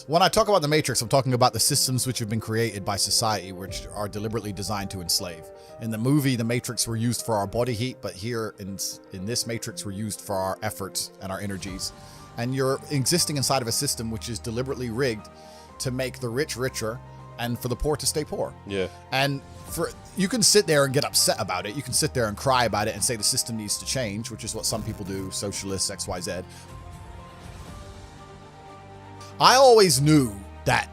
When I talk about the Matrix, I'm talking about the systems which have been created by society, which are deliberately designed to enslave. In the movie, the Matrix were used for our body heat, but here in this Matrix, we're used for our efforts and our energies. And you're existing inside of a system which is deliberately rigged to make the rich richer and for the poor to stay poor. Yeah. And you can sit there and get upset about it. You can sit there and cry about it and say the system needs to change, which is what some people do, socialists, XYZ. I always knew that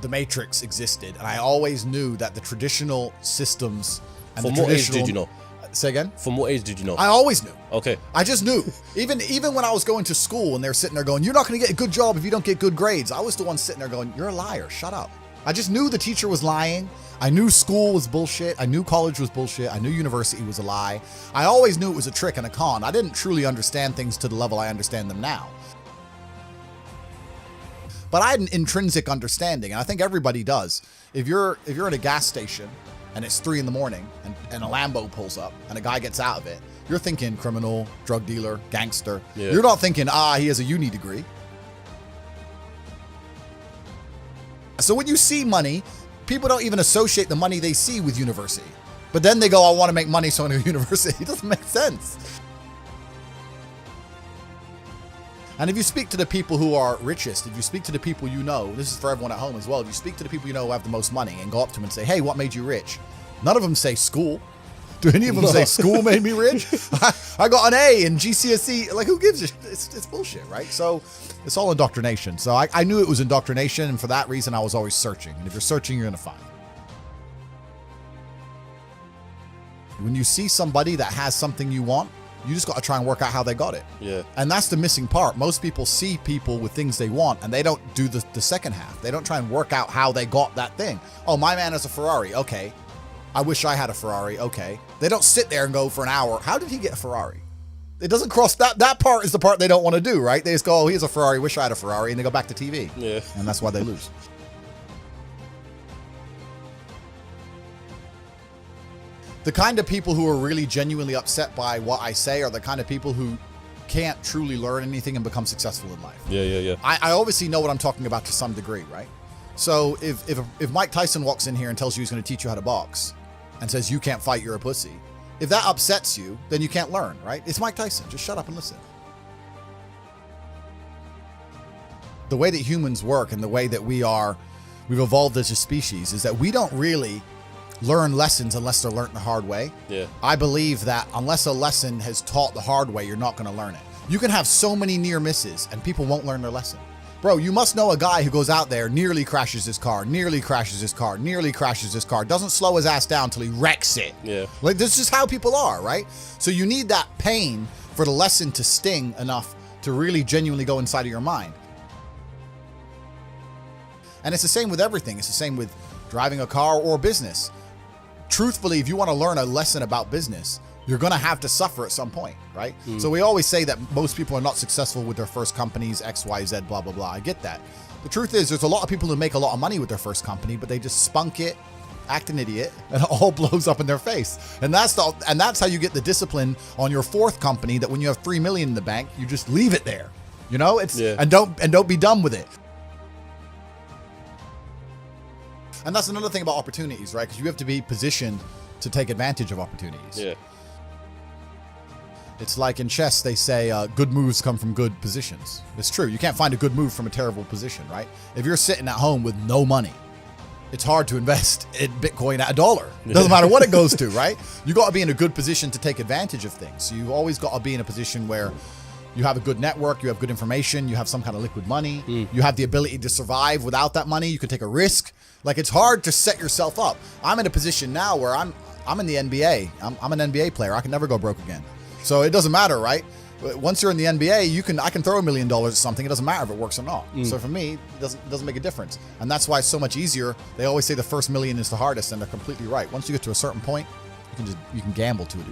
the Matrix existed, and I always knew that the traditional systems and From the what age traditional... did you know? Say again? From what age did you know? I always knew. Okay. I just knew. Even when I was going to school and they're sitting there going, you're not going to get a good job if you don't get good grades. I was the one sitting there going, you're a liar. Shut up. I just knew the teacher was lying. I knew school was bullshit. I knew college was bullshit. I knew university was a lie. I always knew it was a trick and a con. I didn't truly understand things to the level I understand them now. But I had an intrinsic understanding, and I think everybody does. If you're at a gas station and it's 3 a.m. and a Lambo pulls up and a guy gets out of it, you're thinking criminal, drug dealer, gangster. Yeah. You're not thinking, he has a uni degree. So when you see money, people don't even associate the money they see with university. But then they go, I want to make money, so I go to university. It doesn't make sense. And if you speak to the people who are richest, if you speak to the people you know, this is for everyone at home as well, if you speak to the people you know who have the most money and go up to them and say, hey, what made you rich? None of them say school. Do any of them say school made me rich? I got an A in GCSE. Like, who gives a shit? It's bullshit, right? So it's all indoctrination. So I knew it was indoctrination, and for that reason, I was always searching. And if you're searching, you're going to find. When you see somebody that has something you want, you just got to try and work out how they got it. Yeah. And that's the missing part. Most people see people with things they want, and they don't do the second half. They don't try and work out how they got that thing. Oh, my man has a Ferrari. Okay. I wish I had a Ferrari. Okay. They don't sit there and go for an hour, how did he get a Ferrari? It doesn't cross that part is the part they don't want to do, right? They just go, oh, he has a Ferrari. Wish I had a Ferrari. And they go back to TV. Yeah. And that's why they lose. The kind of people who are really genuinely upset by what I say are the kind of people who can't truly learn anything and become successful in life. Yeah. I obviously know what I'm talking about to some degree, right? So if Mike Tyson walks in here and tells you he's going to teach you how to box and says you can't fight, you're a pussy, if that upsets you, then you can't learn, right? It's Mike Tyson. Just shut up and listen. The way that humans work and the way that we've evolved as a species is that we don't really learn lessons unless they're learned the hard way. Yeah. I believe that unless a lesson has taught the hard way, you're not going to learn it. You can have so many near misses and people won't learn their lesson. Bro, you must know a guy who goes out there, nearly crashes his car, doesn't slow his ass down till he wrecks it. Yeah. Like, this is how people are, right? So you need that pain for the lesson to sting enough to really genuinely go inside of your mind. And it's the same with everything. It's the same with driving a car or business. Truthfully, if you want to learn a lesson about business, you're going to have to suffer at some point, right? So we always say that most people are not successful with their first companies, X, Y, Z, blah, blah, blah. I get that. The truth is there's a lot of people who make a lot of money with their first company, but they just spunk it, act an idiot, and it all blows up in their face. And that's how you get the discipline on your fourth company, that when you have 3 million in the bank, you just leave it there. You know, and don't be dumb with it. And that's another thing about opportunities, right? Because you have to be positioned to take advantage of opportunities. Yeah. It's like in chess, they say good moves come from good positions. It's true. You can't find a good move from a terrible position, right? If you're sitting at home with no money, it's hard to invest in Bitcoin at $1. Doesn't matter what it goes to, right? You got to be in a good position to take advantage of things. So you always got to be in a position where you have a good network, you have good information, you have some kind of liquid money, you have the ability to survive without that money, you can take a risk. Like, it's hard to set yourself up. I'm in a position now where I'm in the NBA. I'm an NBA player. I can never go broke again. So it doesn't matter, right? Once you're in the NBA, I can throw $1 million at something. It doesn't matter if it works or not. So for me, it doesn't make a difference. And that's why it's so much easier. They always say the first million is the hardest, and they're completely right. Once you get to a certain point, you can gamble to it.